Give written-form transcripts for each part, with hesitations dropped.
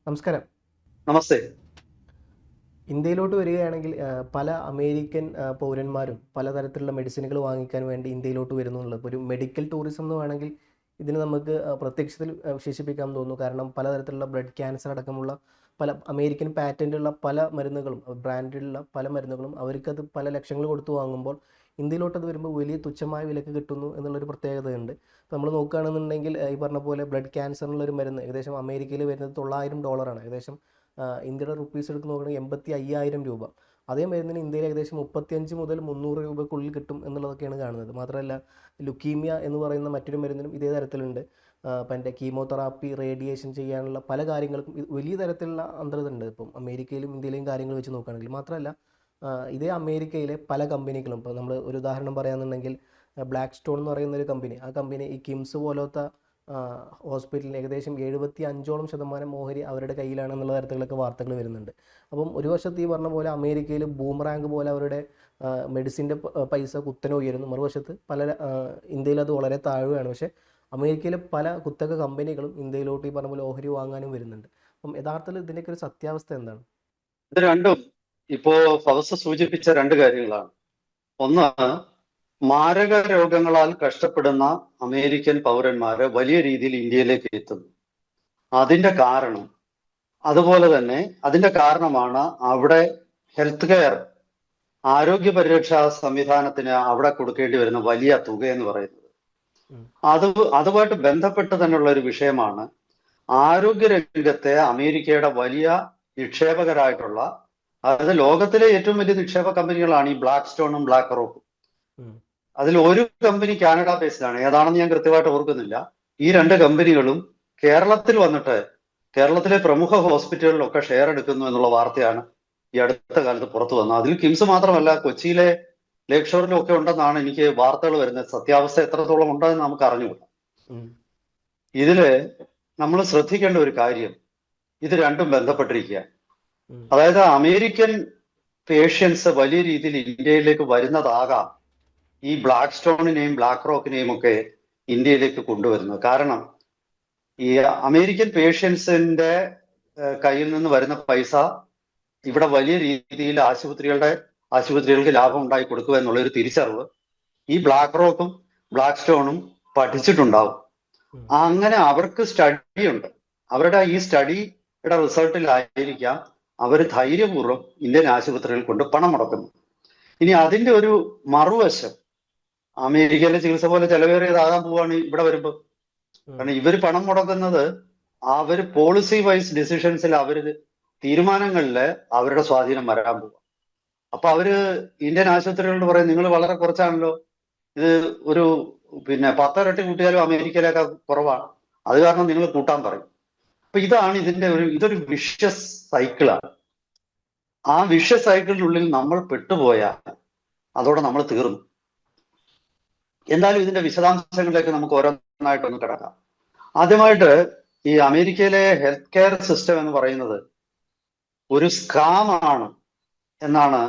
നമസ്കാരം. നമസ്തേ. ഇന്ത്യയിലോട്ട് വരികയാണെങ്കിൽ പല അമേരിക്കൻ പൗരന്മാരും പലതരത്തിലുള്ള മെഡിസിനുകൾ വാങ്ങിക്കാൻ വേണ്ടി ഇന്ത്യയിലോട്ട് വരുന്നു എന്നുള്ളത് ഒരു മെഡിക്കൽ ടൂറിസം എന്ന് വേണമെങ്കിൽ ഇതിന് നമുക്ക് പ്രത്യക്ഷത്തിൽ വിശേഷിപ്പിക്കാൻ തോന്നുന്നു. കാരണം പലതരത്തിലുള്ള ബ്ലഡ് ക്യാൻസർ അടക്കമുള്ള പല അമേരിക്കൻ പാറ്റൻ്റുള്ള പല മരുന്നുകളും ബ്രാൻഡിലുള്ള പല മരുന്നുകളും അവർക്കത് പല ലക്ഷങ്ങൾ കൊടുത്ത് വാങ്ങുമ്പോൾ ഇന്ത്യയിലോട്ടത് വരുമ്പോൾ വലിയ തുച്ഛമായ വിലക്ക് കിട്ടുന്നു എന്നുള്ളൊരു പ്രത്യേകതയുണ്ട്. ഇപ്പോൾ നമ്മൾ നോക്കുകയാണെന്നുണ്ടെങ്കിൽ ഈ പറഞ്ഞ പോലെ ബ്ലഡ് ക്യാൻസറിനുള്ളൊരു മരുന്ന് ഏകദേശം അമേരിക്കയിൽ വരുന്നത് $900. ഏകദേശം ഇന്ത്യയുടെ റുപ്പീസ് എടുത്ത് നോക്കുകയാണെങ്കിൽ 85,000 രൂപ. അതേ മരുന്നിന് ഇന്ത്യയിൽ ഏകദേശം 35 മുതൽ 300 രൂപയ്ക്കുള്ളിൽ കിട്ടും എന്നുള്ളതൊക്കെയാണ് കാണുന്നത്. മാത്രമല്ല ലുക്കീമിയ എന്ന് പറയുന്ന മറ്റൊരു മരുന്നിനും ഇതേ തരത്തിലുണ്ട്. ഇപ്പം എൻ്റെ കീമോതെറാപ്പി റേഡിയേഷൻ ചെയ്യാനുള്ള പല കാര്യങ്ങൾക്കും വലിയ തരത്തിലുള്ള അന്തരത ഉണ്ട് ഇപ്പം അമേരിക്കയിലും ഇന്ത്യയിലെയും കാര്യങ്ങൾ വെച്ച് നോക്കുകയാണെങ്കിൽ. മാത്രമല്ല ഇതേ അമേരിക്കയിലെ പല കമ്പനികളും ഇപ്പോൾ നമ്മൾ ഒരു ഉദാഹരണം പറയുകയാണെന്നുണ്ടെങ്കിൽ ബ്ലാക്ക് സ്റ്റോൺ എന്ന് പറയുന്ന ഒരു കമ്പനി, ആ കമ്പനി ഈ കിംസ് പോലത്തെ ഹോസ്പിറ്റലിന് ഏകദേശം 75% ഓഹരി അവരുടെ കയ്യിലാണ് എന്നുള്ള തരത്തിലൊക്കെ വാർത്തകൾ വരുന്നുണ്ട്. അപ്പം ഒരു വശത്ത് ഈ പറഞ്ഞ പോലെ അമേരിക്കയിൽ ബൂമറാങ്ക് പോലെ അവരുടെ മെഡിസിൻ്റെ പൈസ കുത്തനെ ഉയരുന്നു, മറുവശത്ത് ഇന്ത്യയിൽ അത് വളരെ താഴുകയാണ്. പക്ഷേ അമേരിക്കയിലെ പല കുത്തക കമ്പനികളും ഇന്ത്യയിലോട്ട് ഈ പറഞ്ഞ പോലെ ഓഹരി വാങ്ങാനും വരുന്നുണ്ട്. അപ്പം യഥാർത്ഥത്തിൽ ഇതിൻ്റെയൊക്കെ ഒരു സത്യാവസ്ഥ എന്താണ്? ഇത് രണ്ടും ഇപ്പോ ഫവസ് സൂചിപ്പിച്ച രണ്ട് കാര്യങ്ങളാണ്. ഒന്ന്, മാരക രോഗങ്ങളാൽ കഷ്ടപ്പെടുന്ന അമേരിക്കൻ പൗരന്മാര് വലിയ രീതിയിൽ ഇന്ത്യയിലേക്ക് എത്തുന്നു. അതിന്റെ കാരണം അതുപോലെ തന്നെ അതിന്റെ കാരണമാണ് അവിടെ ഹെൽത്ത് കെയർ, ആരോഗ്യ പരിരക്ഷാ സംവിധാനത്തിന് അവിടെ കൊടുക്കേണ്ടി വരുന്ന വലിയ തുക എന്ന് പറയുന്നത്. അത് അതുമായിട്ട് ബന്ധപ്പെട്ട് തന്നെയുള്ള ഒരു വിഷയമാണ് ആരോഗ്യ രംഗത്തെ അമേരിക്കയുടെ വലിയ നിക്ഷേപകരായിട്ടുള്ള, അതായത് ലോകത്തിലെ ഏറ്റവും വലിയ നിക്ഷേപ കമ്പനികളാണ് ഈ ബ്ലാക്ക് സ്റ്റോണും ബ്ലാക്ക് റോക്കും. അതിൽ ഒരു കമ്പനി കാനഡ ബേസ്ഡാണ്, ഏതാണെന്ന് ഞാൻ കൃത്യമായിട്ട് ഓർക്കുന്നില്ല. ഈ രണ്ട് കമ്പനികളും കേരളത്തിൽ വന്നിട്ട് കേരളത്തിലെ പ്രമുഖ ഹോസ്പിറ്റലുകളിലൊക്കെ ഷെയർ എടുക്കുന്നു എന്നുള്ള വാർത്തയാണ് ഈ അടുത്ത കാലത്ത് പുറത്തു വന്നത്. അതിൽ കിംസ് മാത്രമല്ല, കൊച്ചിയിലെ ലേക്ക് ഷോറിലും ഒക്കെ ഉണ്ടെന്നാണ് എനിക്ക് വാർത്തകൾ വരുന്നത്. സത്യാവസ്ഥ എത്രത്തോളം ഉണ്ടെന്ന് നമുക്ക് അറിഞ്ഞുകൂടാ. ഇതില് നമ്മൾ ശ്രദ്ധിക്കേണ്ട ഒരു കാര്യം, ഇത് രണ്ടും ബന്ധപ്പെട്ടിരിക്കുക. അതായത് അമേരിക്കൻ പേഷ്യൻസ് വലിയ രീതിയിൽ ഇന്ത്യയിലേക്ക് വരുന്നതാകാം ഈ ബ്ലാക്ക് സ്റ്റോണിനെയും ബ്ലാക്ക് റോക്കിനെയും ഒക്കെ ഇന്ത്യയിലേക്ക് കൊണ്ടുവരുന്നത്. കാരണം ഈ അമേരിക്കൻ പേഷ്യൻസിന്റെ കയ്യിൽ നിന്ന് വരുന്ന പൈസ ഇവിടെ വലിയ രീതിയിൽ ആശുപത്രികൾക്ക് ലാഭം ഉണ്ടായി കൊടുക്കുക എന്നുള്ള ഒരു തിരിച്ചറിവ് ഈ ബ്ലാക്ക് റോക്കും ബ്ലാക്ക് സ്റ്റോണും പഠിച്ചിട്ടുണ്ടാവും. അങ്ങനെ അവർക്ക് സ്റ്റഡി ഉണ്ട്. അവരുടെ ഈ സ്റ്റഡിയുടെ റിസൾട്ടിലായിരിക്കാം അവർ ധൈര്യപൂർവ്വം ഇന്ത്യൻ ആശുപത്രികളിൽ കൊണ്ട് പണം മുടക്കുന്നു. ഇനി അതിന്റെ ഒരു മറുവശം, അമേരിക്കയിലെ ചികിത്സ പോലെ ചെലവേറിയതാകാൻ പോവാണ് ഇവിടെ വരുമ്പോൾ. കാരണം ഇവർ പണം മുടക്കുന്നത് അവര് പോളിസി വൈസ് ഡിസിഷൻസിൽ അവര് തീരുമാനങ്ങളില് അവരുടെ സ്വാധീനം വരാൻ പോവാ. അപ്പൊ അവര് ഇന്ത്യൻ ആശുപത്രികളോട് പറയും, നിങ്ങൾ വളരെ കുറച്ചാണല്ലോ, ഇത് ഒരു 10 ഇരട്ടി കൂട്ടിയാലും അമേരിക്കയിലേക്കാൾ കുറവാണ്, അത് കാരണം നിങ്ങൾ കൂട്ടാൻ പറയും. അപ്പൊ ഇതാണ് ഇതൊരു വിഷ്യസ് സൈക്കിളാണ്. ആ വിഷ്യസ് സൈക്കിളിനുള്ളിൽ നമ്മൾ പെട്ടുപോയാൽ അതോടെ നമ്മൾ തീർന്നു. എന്തായാലും ഇതിന്റെ വിശദാംശങ്ങളിലേക്ക് നമുക്ക് ഓരോന്നായിട്ടൊന്ന് കിടക്കാം. ആദ്യമായിട്ട് ഈ അമേരിക്കയിലെ ഹെൽത്ത് കെയർ സിസ്റ്റം എന്ന് പറയുന്നത് ഒരു സ്കാമാണ് എന്നാണ്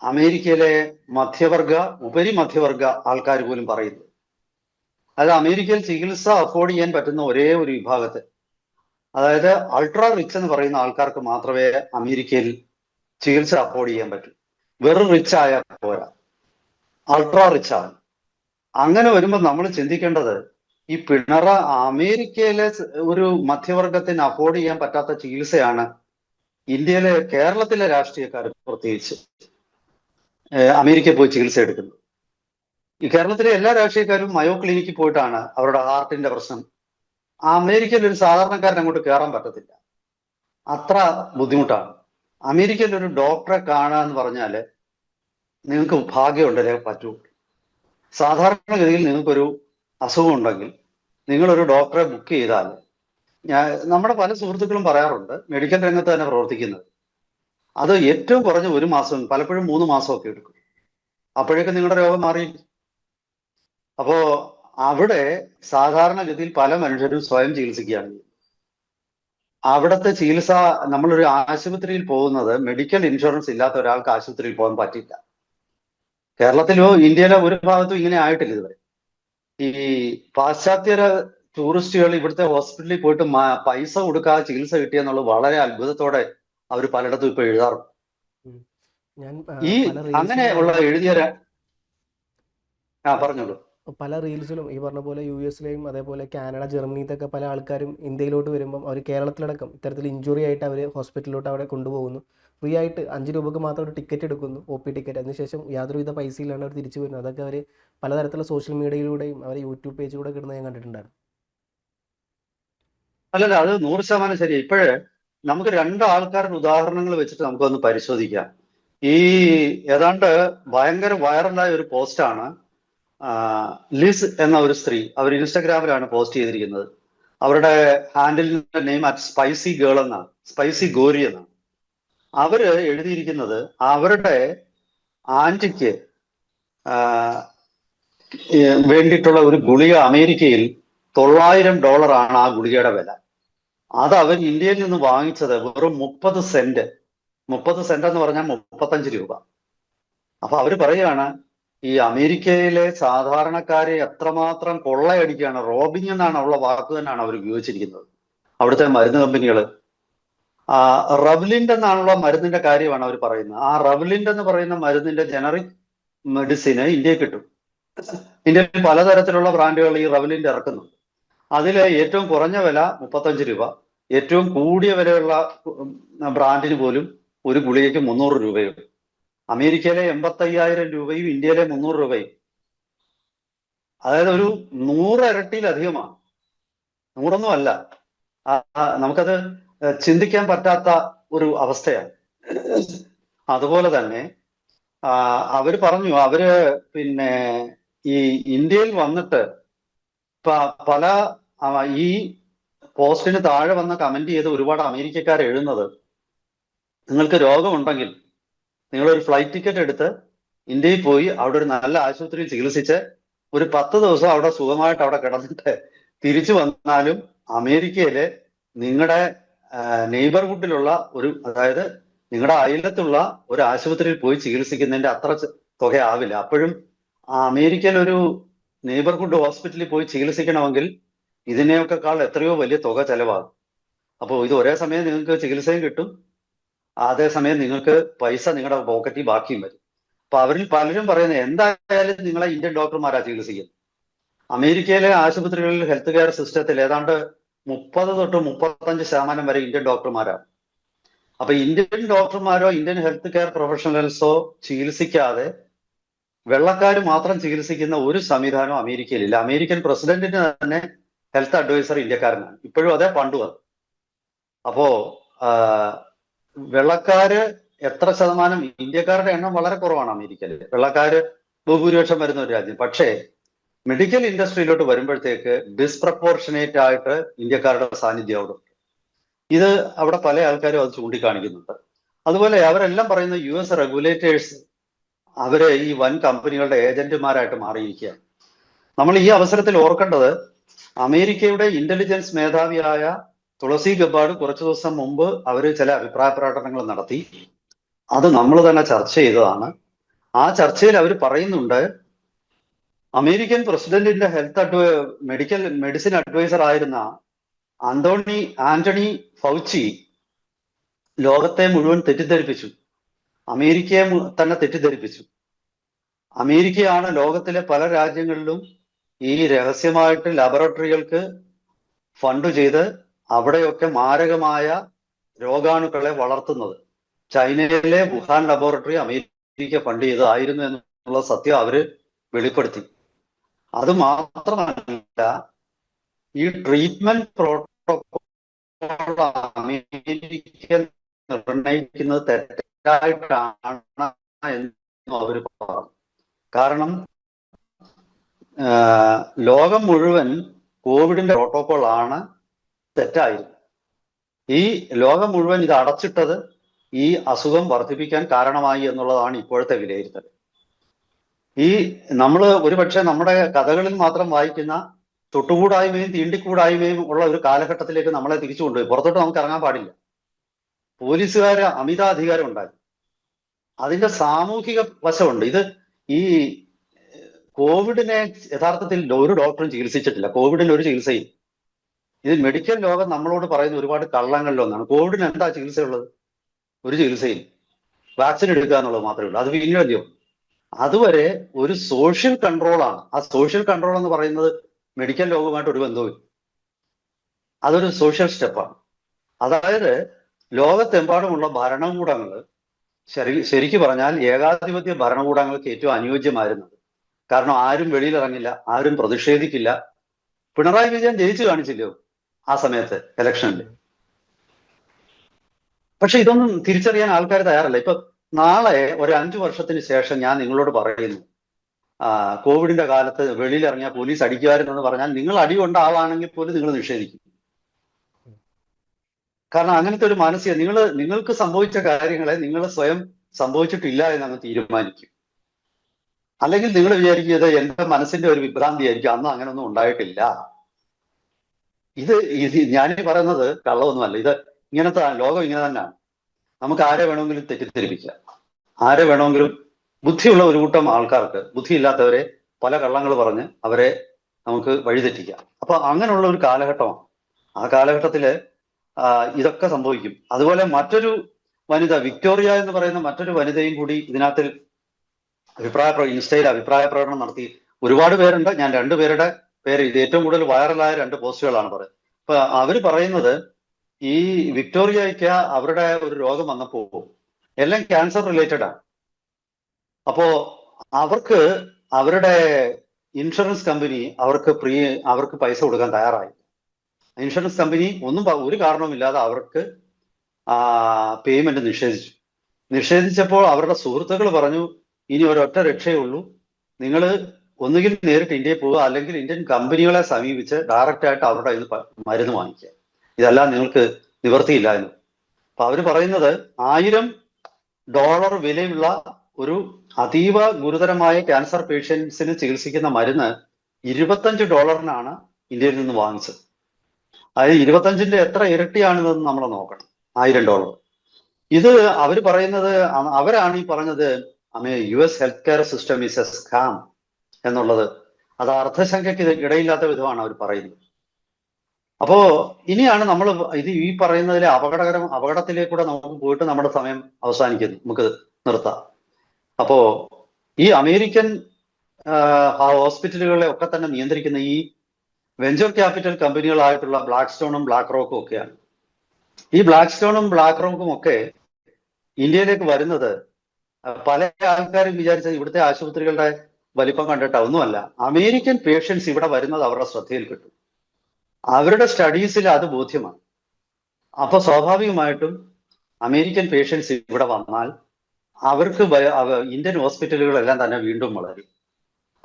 അമേരിക്കയിലെ മധ്യവർഗ ഉപരിമധ്യവർഗ ആൾക്കാർ പോലും പറയുന്നത്. അത് അമേരിക്കയിൽ ചികിത്സ അഫോർഡ് ചെയ്യാൻ പറ്റുന്ന ഒരേ ഒരു വിഭാഗത്തെ, അതായത് അൾട്രാ റിച്ച് എന്ന് പറയുന്ന ആൾക്കാർക്ക് മാത്രമേ അമേരിക്കയിൽ ചികിത്സ അഫോർഡ് ചെയ്യാൻ പറ്റൂ. വെറും റിച്ച് ആയാൽ പോരാ, അൾട്രാ റിച്ച് ആണ്. അങ്ങനെ വരുമ്പോൾ നമ്മൾ ചിന്തിക്കേണ്ടത്, ഈ അമേരിക്കയിലെ ഒരു മധ്യവർഗത്തിന് അഫോർഡ് ചെയ്യാൻ പറ്റാത്ത ചികിത്സയാണ് കേരളത്തിലെ രാഷ്ട്രീയക്കാർ പ്രത്യേകിച്ച് അമേരിക്കയിൽ പോയി ചികിത്സ എടുക്കുന്നത്. ഈ കേരളത്തിലെ എല്ലാ രാഷ്ട്രീയക്കാരും മയോ ക്ലിനിക്കിൽ പോയിട്ടാണ് അവരുടെ ഹാർട്ടിന്റെ പ്രശ്നം. അമേരിക്കയിൽ ഒരു സാധാരണക്കാരൻ അങ്ങോട്ട് കയറാൻ പറ്റത്തില്ല, അത്ര ബുദ്ധിമുട്ടാണ്. അമേരിക്കയിൽ ഒരു ഡോക്ടറെ കാണുക എന്ന് പറഞ്ഞാല് നിങ്ങൾക്ക് ഭാഗ്യമുണ്ടല്ലേ പറ്റൂ. സാധാരണഗതിയിൽ നിങ്ങൾക്കൊരു അസുഖം ഉണ്ടെങ്കിൽ നിങ്ങളൊരു ഡോക്ടറെ ബുക്ക് ചെയ്താൽ, നമ്മുടെ പല സുഹൃത്തുക്കളും പറയാറുണ്ട്, മെഡിക്കൽ രംഗത്ത് തന്നെ പ്രവർത്തിക്കുന്നത്, അത് ഏറ്റവും കുറഞ്ഞ 1 മാസം, പലപ്പോഴും 3 മാസമൊക്കെ എടുക്കും. അപ്പോഴേക്കും നിങ്ങളുടെ രോഗം മാറിയിരിക്കും. അപ്പോ അവിടെ സാധാരണഗതിയിൽ പല മനുഷ്യരും സ്വയം ചികിത്സിക്കുകയാണ്. അവിടുത്തെ ചികിത്സ, നമ്മളൊരു ആശുപത്രിയിൽ പോകുന്നത് മെഡിക്കൽ ഇൻഷുറൻസ് ഇല്ലാത്ത ഒരാൾക്ക് ആശുപത്രിയിൽ പോകാൻ പറ്റില്ല. കേരളത്തിലോ ഇന്ത്യയിലോ ഒരു ഭാഗത്തും ഇങ്ങനെ ആയിട്ടില്ല ഇതുവരെ. ഈ പാശ്ചാത്യ ടൂറിസ്റ്റുകൾ ഇവിടുത്തെ ഹോസ്പിറ്റലിൽ പോയിട്ട് പൈസ കൊടുക്കാതെ ചികിത്സ കിട്ടിയെന്നുള്ളത് വളരെ അത്ഭുതത്തോടെ അവർ പലയിടത്തും ഇപ്പൊ എഴുതാറുണ്ട്. ഉം. ഞാൻ ഈ പല അങ്ങനെ റീൽസിലും ഉള്ള കാണുന്നുണ്ട്. എഴുതിയ പറഞ്ഞോളൂ. പല റീൽസിലും ഈ പറഞ്ഞ പോലെ US-ലെയും അതേപോലെ കാനഡ, ജർമ്മനിയിലൊക്കെ പല ആൾക്കാരും ഇന്ത്യയിലോട്ട് വരുമ്പം അവർ കേരളത്തിലടക്കം ഇത്തരത്തിൽ ഇഞ്ചുറി ആയിട്ട് അവർ ഹോസ്പിറ്റലിലോട്ട് അവിടെ കൊണ്ടുപോകുന്നു. ഫ്രീ ആയിട്ട് 5 രൂപക്ക് മാത്രം ഒരു ടിക്കറ്റ് എടുക്കുന്നു, OP ടിക്കറ്റ്. അതിനുശേഷം യാതൊരുവിധ പൈസയിലാണ് അവർ തിരിച്ചു വരുന്നത്. അതൊക്കെ അവർ പലതരത്തിലുള്ള സോഷ്യൽ മീഡിയയിലൂടെയും അവർ യൂട്യൂബ് പേജിലൂടെ ഇടുന്നത് ഞാൻ കണ്ടിട്ടുണ്ടായിരുന്നു. അല്ലല്ല, അത് 100% ശരി. ഇപ്പോഴേ നമുക്ക് രണ്ട് ആൾക്കാരുടെ ഉദാഹരണങ്ങൾ വെച്ചിട്ട് നമുക്കൊന്ന് പരിശോധിക്കാം. ഈ ഏതാണ്ട് ഭയങ്കര വൈറലായ ഒരു പോസ്റ്റാണ് ലിസ് എന്ന ഒരു സ്ത്രീ, അവർ ഇൻസ്റ്റഗ്രാമിലാണ് പോസ്റ്റ് ചെയ്തിരിക്കുന്നത്. അവരുടെ ഹാൻഡിലിന്റെ നെയിം സ്പൈസി ഗേൾ എന്നാണ്, സ്പൈസി ഗോരി എന്നാണ്. അവര് എഴുതിയിരിക്കുന്നത് അവരുടെ ആന്റിക്ക് വേണ്ടിയിട്ടുള്ള ഒരു ഗുളിക അമേരിക്കയിൽ $900 ആണ് ആ ഗുളികയുടെ വില. അത് അവർ ഇന്ത്യയിൽ നിന്ന് വാങ്ങിച്ചത് വെറും 30 സെന്റ്. 30 സെന്റ് എന്ന് പറഞ്ഞാൽ 35 രൂപ. അപ്പൊ അവര് പറയുകയാണ് ഈ അമേരിക്കയിലെ സാധാരണക്കാരെ എത്രമാത്രം കൊള്ളയടിക്കുകയാണ്. റോബിങ് എന്നാണ് ഉള്ള വാക്ക് തന്നെയാണ് അവർ ഉപയോഗിച്ചിരിക്കുന്നത്. അവിടുത്തെ മരുന്ന് കമ്പനികൾ റവ്ലിൻഡ് എന്നാണുള്ള മരുന്നിന്റെ കാര്യമാണ് അവർ പറയുന്നത്. ആ റവ്ലിൻഡ് എന്ന് പറയുന്ന മരുന്നിന്റെ ജനറിക് മെഡിസിന് ഇന്ത്യയിൽ കിട്ടും. ഇന്ത്യയിൽ പലതരത്തിലുള്ള ബ്രാൻഡുകൾ ഈ റവ്ലിൻഡ് ഇറക്കുന്നുണ്ട്. അതിൽ ഏറ്റവും കുറഞ്ഞ വില 35 രൂപ, ഏറ്റവും കൂടിയ വിലയുള്ള ബ്രാൻഡിന് പോലും ഒരു ഗുളികയ്ക്ക് 300 രൂപയുണ്ട്. അമേരിക്കയിലെ 85,000 രൂപയും ഇന്ത്യയിലെ 300 രൂപയും, അതായത് ഒരു 100 ഇരട്ടിയിലധികമാണ്. 100 അല്ല, നമുക്കത് ചിന്തിക്കാൻ പറ്റാത്ത ഒരു അവസ്ഥയാണ്. അതുപോലെ തന്നെ അവര് പറഞ്ഞു, അവര് പിന്നെ ഈ ഇന്ത്യയിൽ വന്നിട്ട് പല ഈ പോസ്റ്റിന് താഴെ വന്ന കമന്റ് ചെയ്ത് ഒരുപാട് അമേരിക്കക്കാർ എഴുതുന്നത്, നിങ്ങൾക്ക് രോഗമുണ്ടെങ്കിൽ നിങ്ങളൊരു ഫ്ലൈറ്റ് ടിക്കറ്റ് എടുത്ത് ഇന്ത്യയിൽ പോയി അവിടെ ഒരു നല്ല ആശുപത്രിയിൽ ചികിത്സിച്ച് ഒരു 10 ദിവസം അവിടെ സുഖമായിട്ട് അവിടെ കിടന്നിട്ട് തിരിച്ചു വന്നാലും അമേരിക്കയിലെ നിങ്ങളുടെ നെയ്ബർഹുഡിലുള്ള ഒരു, അതായത് നിങ്ങളുടെ അയലത്തുള്ള ഒരു ആശുപത്രിയിൽ പോയി ചികിത്സിക്കുന്നതിന്റെ അത്ര തുക ആവില്ല. അപ്പോഴും അമേരിക്കയിൽ ഒരു നെയ്ബർഹുഡ് ഹോസ്പിറ്റലിൽ പോയി ചികിത്സിക്കണമെങ്കിൽ ഇതിനെയൊക്കെക്കാൾ എത്രയോ വലിയ തുക ചെലവാകും. അപ്പോൾ ഇത് ഒരേ സമയം നിങ്ങൾക്ക് ചികിത്സയും കിട്ടും, അതേസമയം നിങ്ങൾക്ക് പൈസ നിങ്ങളുടെ പോക്കറ്റിൽ ബാക്കിയും വരും. അപ്പൊ അവരിൽ പലരും പറയുന്നത് എന്തായാലും നിങ്ങളെ ഇന്ത്യൻ ഡോക്ടർമാരാ ചികിത്സിക്കുന്നത്. അമേരിക്കയിലെ ആശുപത്രികളിൽ ഹെൽത്ത് കെയർ സിസ്റ്റത്തിൽ ഏതാണ്ട് 30 തൊട്ട് 35% വരെ ഇന്ത്യൻ ഡോക്ടർമാരാണ്. അപ്പൊ ഇന്ത്യൻ ഡോക്ടർമാരോ ഇന്ത്യൻ ഹെൽത്ത് കെയർ പ്രൊഫഷണൽസോ ചികിത്സിക്കാതെ വെള്ളക്കാർ മാത്രം ചികിത്സിക്കുന്ന ഒരു സംവിധാനം അമേരിക്കയിലില്ല. അമേരിക്കൻ പ്രസിഡന്റിന് തന്നെ ഹെൽത്ത് അഡ്വൈസർ ഇന്ത്യക്കാരനാണ്, ഇപ്പോഴും അതേ പണ്ടും അത്. അപ്പോ വെള്ളക്കാര് എത്ര ശതമാനം, ഇന്ത്യക്കാരുടെ എണ്ണം വളരെ കുറവാണ് അമേരിക്കയിൽ. വെള്ളക്കാര് ബഹുഭൂരിപക്ഷം വരുന്ന ഒരു രാജ്യം. പക്ഷേ മെഡിക്കൽ ഇൻഡസ്ട്രിയിലോട്ട് വരുമ്പോഴത്തേക്ക് ഡിസ്പ്രപ്പോർഷനേറ്റ് ആയിട്ട് ഇന്ത്യക്കാരുടെ സാന്നിധ്യം അവിടെ ഉണ്ട്. ഇത് അവിടെ പല ആൾക്കാരും അത് ചൂണ്ടിക്കാണിക്കുന്നുണ്ട്. അതുപോലെ അവരെല്ലാം പറയുന്ന US റെഗുലേറ്റേഴ്സ് അവര് ഈ വൻ കമ്പനികളുടെ ഏജന്റുമാരായിട്ട് മാറിയിരിക്കുകയാണ്. നമ്മൾ ഈ അവസരത്തിൽ ഓർക്കേണ്ടത്, അമേരിക്കയുടെ ഇന്റലിജൻസ് മേധാവിയായ തുളസി ഗബ്ബാർഡ് കുറച്ചു ദിവസം മുമ്പ് അവര് ചില അഭിപ്രായ പ്രകടനങ്ങൾ നടത്തി. അത് നമ്മൾ തന്നെ ചർച്ച ചെയ്തതാണ്. ആ ചർച്ചയിൽ അവർ പറയുന്നുണ്ട്, അമേരിക്കൻ പ്രസിഡന്റിന്റെ മെഡിസിൻ അഡ്വൈസർ ആയിരുന്ന ആന്റണി ഫൗച്ചി ലോകത്തെ മുഴുവൻ തെറ്റിദ്ധരിപ്പിച്ചു, അമേരിക്കയെ തന്നെ തെറ്റിദ്ധരിപ്പിച്ചു. അമേരിക്കയാണ് ലോകത്തിലെ പല രാജ്യങ്ങളിലും ഈ രഹസ്യമായിട്ട് ലബോറട്ടറികൾക്ക് ഫണ്ട് ചെയ്ത് അവിടെയൊക്കെ മാരകമായ രോഗാണുക്കളെ വളർത്തുന്നത്. ചൈനയിലെ വുഹാൻ ലബോറട്ടറി അമേരിക്ക ഫണ്ട് ചെയ്തതായിരുന്നു എന്നുള്ള സത്യം അവര് വെളിപ്പെടുത്തി. അത് മാത്രമല്ല, ഈ ട്രീറ്റ്മെന്റ് പ്രോട്ടോകോൾ അമേരിക്ക നിർണയിക്കുന്നത് തെറ്റായിട്ടാണ് എന്നും അവർ പറഞ്ഞു. കാരണം ലോകം മുഴുവൻ കോവിഡിന്റെ പ്രോട്ടോകോൾ ആണ് തെറ്റായിരുന്നു. ഈ ലോകം മുഴുവൻ ഇത് അടച്ചിട്ടത് ഈ അസുഖം വർദ്ധിപ്പിക്കാൻ കാരണമായി എന്നുള്ളതാണ് ഇപ്പോഴത്തെ വിലയിരുത്തൽ. ഈ നമ്മൾ ഒരുപക്ഷെ നമ്മുടെ കഥകളിൽ മാത്രം വായിക്കുന്ന തൊട്ടുകൂടായ്മയും തീണ്ടിക്കൂടായ്മയും ഉള്ള ഒരു കാലഘട്ടത്തിലേക്ക് നമ്മളെ തിരിച്ചു കൊണ്ടുപോയി. പുറത്തോട്ട് നമുക്ക് ഇറങ്ങാൻ പാടില്ല. പോലീസുകാര് അമിതാധികാരം ഉണ്ടായി. അതിന്റെ സാമൂഹിക വശമുണ്ട്. ഇത് ഈ കോവിഡിനെ യഥാർത്ഥത്തിൽ ഒരു ഡോക്ടറും ചികിത്സിച്ചിട്ടില്ല. കോവിഡിന് ഒരു ചികിത്സയും ഇത് മെഡിക്കൽ ലോകം നമ്മളോട് പറയുന്ന ഒരുപാട് കള്ളങ്ങളിലൊന്നാണ്. കോവിഡിന് എന്താ ചികിത്സയുള്ളത്? ഒരു ചികിത്സയും വാക്സിൻ എടുക്കുക എന്നുള്ളത് മാത്രമേ ഉള്ളൂ. അത് വീഞ്ഞല്ലോ. അതുവരെ ഒരു സോഷ്യൽ കൺട്രോളാണ്. ആ സോഷ്യൽ കൺട്രോൾ എന്ന് പറയുന്നത് മെഡിക്കൽ ലോകവുമായിട്ട് ഒരു ബന്ധവും. അതൊരു സോഷ്യൽ സ്റ്റെപ്പാണ്. അതായത് ലോകത്തെമ്പാടുമുള്ള ഭരണകൂടങ്ങൾ ശരിക്കു പറഞ്ഞാൽ ഏകാധിപത്യ ഭരണകൂടങ്ങൾക്ക് ഏറ്റവും അനുയോജ്യമായിരുന്നത്. കാരണം ആരും വെളിയിലിറങ്ങില്ല, ആരും പ്രതിഷേധിക്കില്ല. പിണറായി വിജയൻ ജയിച്ചു കാണിച്ചില്ലോ ആ സമയത്ത് ഇലക്ഷനിൽ. പക്ഷെ ഇതൊന്നും തിരിച്ചറിയാൻ ആൾക്കാർ തയ്യാറല്ല. ഇപ്പൊ നാളെ ഒരു 5 വർഷത്തിന് ശേഷം ഞാൻ നിങ്ങളോട് പറയുന്നു, കോവിഡിന്റെ കാലത്ത് വെളിയിലിറങ്ങിയ പോലീസ് അടിക്കുമായിരുന്നെന്ന് പറഞ്ഞാൽ നിങ്ങൾ അടി കൊണ്ടാവാണെങ്കിൽ പോലും നിങ്ങൾ നിഷേധിക്കും. കാരണം അങ്ങനത്തെ ഒരു മാനസിക നിങ്ങൾക്ക് സംഭവിച്ച കാര്യങ്ങളെ നിങ്ങൾ സ്വയം സംഭവിച്ചിട്ടില്ല എന്ന് അങ്ങ് തീരുമാനിക്കും. അല്ലെങ്കിൽ നിങ്ങൾ വിചാരിക്കും ഇത് എന്റെ മനസ്സിന്റെ ഒരു വിഭ്രാന്തിയായിരിക്കും, അന്ന് അങ്ങനെയൊന്നും ഉണ്ടായിട്ടില്ല. ഇത് ഞാനീ പറയുന്നത് കള്ളമൊന്നുമല്ല. ഇത് ഇങ്ങനത്തെ ലോകം ഇങ്ങനെ തന്നെയാണ്. നമുക്ക് ആരെ വേണമെങ്കിലും തെറ്റിദ്ധരിപ്പിക്കാം, ആരെ വേണമെങ്കിലും. ബുദ്ധിയുള്ള ഒരു കൂട്ടം ആൾക്കാർക്ക് ബുദ്ധിയില്ലാത്തവരെ പല കള്ളങ്ങൾ പറഞ്ഞ് അവരെ നമുക്ക് വഴിതെറ്റിക്കാം. അപ്പൊ അങ്ങനെയുള്ള ഒരു കാലഘട്ടമാണ്. ആ കാലഘട്ടത്തില് ഇതൊക്കെ സംഭവിക്കും. അതുപോലെ മറ്റൊരു വനിത, വിക്ടോറിയ എന്ന് പറയുന്ന മറ്റൊരു വനിതയും കൂടി ഇതിനകത്ത് ഇൻസ്റ്റയിൽ അഭിപ്രായ പ്രകടനം നടത്തി. ഒരുപാട് പേരുണ്ട്. ഞാൻ 2 പേരുടെ പേര്, ഇത് ഏറ്റവും കൂടുതൽ വൈറലായ 2 പോസ്റ്റുകളാണ് പറയുന്നത്. അപ്പൊ അവര് പറയുന്നത് ഈ വിക്ടോറിയയ്ക്ക് അവരുടെ ഒരു രോഗം വന്നപ്പോ എല്ലാം ക്യാൻസർ റിലേറ്റഡ് ആണ്. അപ്പോ അവർക്ക് അവരുടെ ഇൻഷുറൻസ് കമ്പനി അവർക്ക് പൈസ കൊടുക്കാൻ തയ്യാറായി. ഇൻഷുറൻസ് കമ്പനി ഒരു കാരണവുമില്ലാതെ അവർക്ക് പേയ്മെന്റ് നിഷേധിച്ചപ്പോൾ അവരുടെ സുഹൃത്തുക്കൾ പറഞ്ഞു, ഇനി ഒരൊറ്റ രക്ഷയേ ഉള്ളൂ, നിങ്ങൾ ഒന്നുകിൽ നേരിട്ട് ഇന്ത്യയിൽ പോവുക, അല്ലെങ്കിൽ ഇന്ത്യൻ കമ്പനികളെ സമീപിച്ച് ഡയറക്റ്റ് ആയിട്ട് അവരുടെ ഇത് മരുന്ന് വാങ്ങിക്കുക. ഇതെല്ലാം നിങ്ങൾക്ക് നിവർത്തിയില്ല എന്ന്. അപ്പൊ അവര് പറയുന്നത് $1000 വിലയുള്ള ഒരു അതീവ ഗുരുതരമായ ക്യാൻസർ പേഷ്യൻസിന് ചികിത്സിക്കുന്ന മരുന്ന് $25 ഇന്ത്യയിൽ നിന്ന് വാങ്ങിച്ചത്. അതായത് 25ന്റെ എത്ര ഇരട്ടിയാണിതെന്ന് നമ്മൾ നോക്കണം. $1000. ഇത് അവർ പറയുന്നത്, അവരാണ് ഈ പറഞ്ഞത് US health care system is A scam എന്നുള്ളത്. അത് അർത്ഥശങ്കയ്ക്ക് ഇടയില്ലാത്ത വിധമാണ് അവർ പറയുന്നത്. അപ്പോ ഇനിയാണ് നമ്മൾ ഈ പറയുന്നതിലെ അപകടത്തിലേക്കൂടെ നമുക്ക് പോയിട്ട് നമ്മുടെ സമയം അവസാനിക്കുന്നു. നമുക്ക് നിർത്താം. അപ്പോ ഈ അമേരിക്കൻ ഹോസ്പിറ്റലുകളെ ഒക്കെ തന്നെ നിയന്ത്രിക്കുന്ന ഈ വെഞ്ചർ ക്യാപിറ്റൽ കമ്പനികളായിട്ടുള്ള ബ്ലാക്ക് സ്റ്റോണും ബ്ലാക്ക് റോക്കും ഒക്കെയാണ്. ഈ ബ്ലാക്ക് സ്റ്റോണും ബ്ലാക്ക് റോക്കും ഒക്കെ ഇന്ത്യയിലേക്ക് വരുന്നത് പല ആൾക്കാരും വിചാരിച്ചത് ഇവിടുത്തെ ആശുപത്രികളുടെ വലിപ്പം കണ്ടിട്ട് ഒന്നുമല്ല. അമേരിക്കൻ പേഷ്യൻസ് ഇവിടെ വരുന്നത് അവരുടെ ശ്രദ്ധയിൽപ്പെട്ടു. അവരുടെ സ്റ്റഡീസിൽ അത് ബോധ്യമാണ്. അപ്പൊ സ്വാഭാവികമായിട്ടും അമേരിക്കൻ പേഷ്യൻസ് ഇവിടെ വന്നാൽ അവർക്ക് ഇന്ത്യൻ ഹോസ്പിറ്റലുകളെല്ലാം തന്നെ വീണ്ടും വളരും.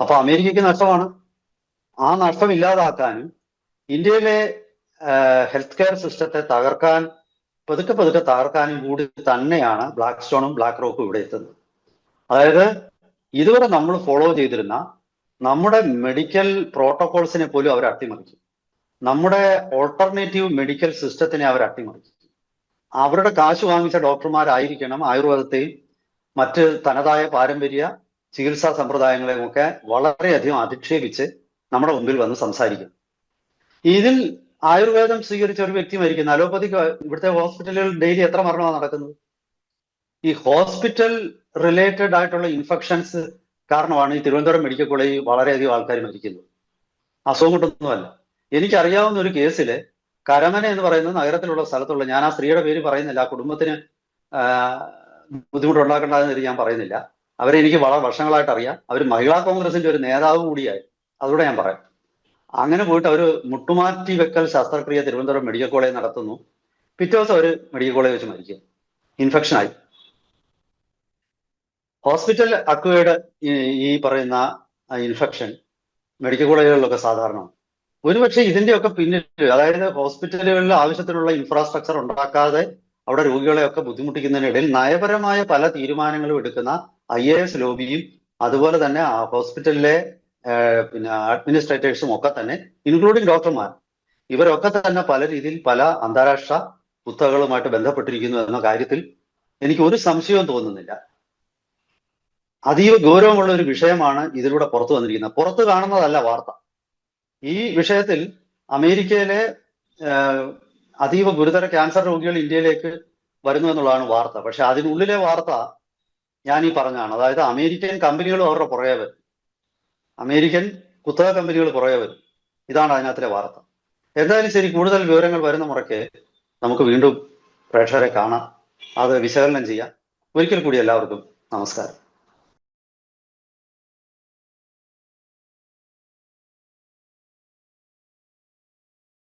അപ്പൊ അമേരിക്കയ്ക്ക് നഷ്ടമാണ്. ആ നഷ്ടം ഇല്ലാതാക്കാനും ഇന്ത്യയിലെ ഹെൽത്ത് കെയർ സിസ്റ്റത്തെ പതുക്കെ തകർക്കാനും കൂടി തന്നെയാണ് ബ്ലാക്ക് സ്റ്റോണും ബ്ലാക്ക് റോക്കും ഇവിടെ എത്തുന്നത്. അതായത് ഇതുവരെ നമ്മൾ ഫോളോ ചെയ്തിരുന്ന നമ്മുടെ മെഡിക്കൽ പ്രോട്ടോകോൾസിനെ പോലും അവർ അട്ടിമറിക്കും. നമ്മുടെ ഓൾട്ടർനേറ്റീവ് മെഡിക്കൽ സിസ്റ്റത്തിനെ അവർ അട്ടിമറിക്കും. അവരുടെ കാശ് വാങ്ങിച്ച ഡോക്ടർമാരായിരിക്കണം ആയുർവേദത്തെയും മറ്റ് തനതായ പാരമ്പര്യ ചികിത്സാ സമ്പ്രദായങ്ങളെയും ഒക്കെ വളരെയധികം അധിക്ഷേപിച്ച് നമ്മുടെ മുമ്പിൽ വന്ന് സംസാരിക്കും. ഇതിൽ ആയുർവേദം സ്വീകരിച്ച ഒരു വ്യക്തി മരിക്കുന്നു. അലോപ്പതിക്ക് ഇവിടുത്തെ ഹോസ്പിറ്റലുകളിൽ ഡെയിലി എത്ര മരണമാണ് നടക്കുന്നത്? ഈ ഹോസ്പിറ്റൽ റിലേറ്റഡ് ആയിട്ടുള്ള ഇൻഫെക്ഷൻസ് കാരണമാണ് ഈ തിരുവനന്തപുരം മെഡിക്കൽ കോളേജിൽ വളരെയധികം ആൾക്കാർ മരിക്കുന്നത്. അസുഖം കൊണ്ടൊന്നുമല്ല. എനിക്കറിയാവുന്ന ഒരു കേസില് കരമന എന്ന് പറയുന്ന നഗരത്തിലുള്ള സ്ഥലത്തുള്ള, ഞാൻ ആ സ്ത്രീയുടെ പേര് പറയുന്നില്ല, ആ കുടുംബത്തിന് ബുദ്ധിമുട്ടുണ്ടാക്കേണ്ടതെന്ന് ഞാൻ പറയുന്നില്ല. അവരെ എനിക്ക് വളരെ വർഷങ്ങളായിട്ട് അറിയാം. അവർ മഹിളാ കോൺഗ്രസിന്റെ ഒരു നേതാവ് കൂടിയായി. അതുകൂടെ ഞാൻ പറയാം. അങ്ങനെ പോയിട്ട് അവർ മുട്ടുമാറ്റി വെക്കൽ ശസ്ത്രക്രിയ തിരുവനന്തപുരം മെഡിക്കൽ കോളേജ് നടത്തുന്നു. പിറ്റേ ദിവസം അവർ മെഡിക്കൽ കോളേജ് വെച്ച് മരിക്കും, ഇൻഫെക്ഷനായി. ഹോസ്പിറ്റൽ അക്വയർഡ് ഈ പറയുന്ന ഇൻഫെക്ഷൻ മെഡിക്കൽ കോളേജുകളിലൊക്കെ സാധാരണ. ഒരുപക്ഷെ ഇതിന്റെയൊക്കെ പിന്നിൽ, അതായത് ഹോസ്പിറ്റലുകളിൽ ആവശ്യത്തിനുള്ള ഇൻഫ്രാസ്ട്രക്ചർ ഉണ്ടാക്കാതെ അവിടെ രോഗികളെയൊക്കെ ബുദ്ധിമുട്ടിക്കുന്നതിനിടയിൽ നയപരമായ പല തീരുമാനങ്ങളും എടുക്കുന്ന IAS ലോബിയും അതുപോലെ തന്നെ ആ ഹോസ്പിറ്റലിലെ അഡ്മിനിസ്ട്രേറ്റേഴ്സും ഒക്കെ തന്നെ, ഇൻക്ലൂഡിങ് ഡോക്ടർമാർ, ഇവരൊക്കെ തന്നെ പല രീതിയിൽ പല അന്താരാഷ്ട്ര കുത്തകകളുമായിട്ട് ബന്ധപ്പെട്ടിരിക്കുന്നു എന്ന കാര്യത്തിൽ എനിക്ക് ഒരു സംശയവും തോന്നുന്നില്ല. അതീവ ഗൗരവമുള്ള ഒരു വിഷയമാണ് ഇതിലൂടെ പുറത്തു വന്നിരിക്കുന്നത്. പുറത്തു കാണുന്നതല്ല വാർത്ത. ഈ വിഷയത്തിൽ അമേരിക്കയിലെ അതീവ ഗുരുതര ക്യാൻസർ രോഗികൾ ഇന്ത്യയിലേക്ക് വരുന്നു എന്നുള്ളതാണ് വാർത്ത. പക്ഷെ അതിനുള്ളിലെ വാർത്ത ഞാൻ ഈ പറഞ്ഞാണ്. അതായത് അമേരിക്കൻ കമ്പനികളും അവരുടെ പുറകെ വരും, അമേരിക്കൻ കുത്തക കമ്പനികൾ പുറകെ വരും. ഇതാണ് അതിനകത്തിലെ വാർത്ത. എന്തായാലും ശരി, കൂടുതൽ വിവരങ്ങൾ വരുന്ന മുറയ്ക്ക് നമുക്ക് വീണ്ടും പ്രേക്ഷകരെ കാണാം, അത് വിശകലനം ചെയ്യാം. ഒരിക്കൽ കൂടി എല്ലാവർക്കും നമസ്കാരം.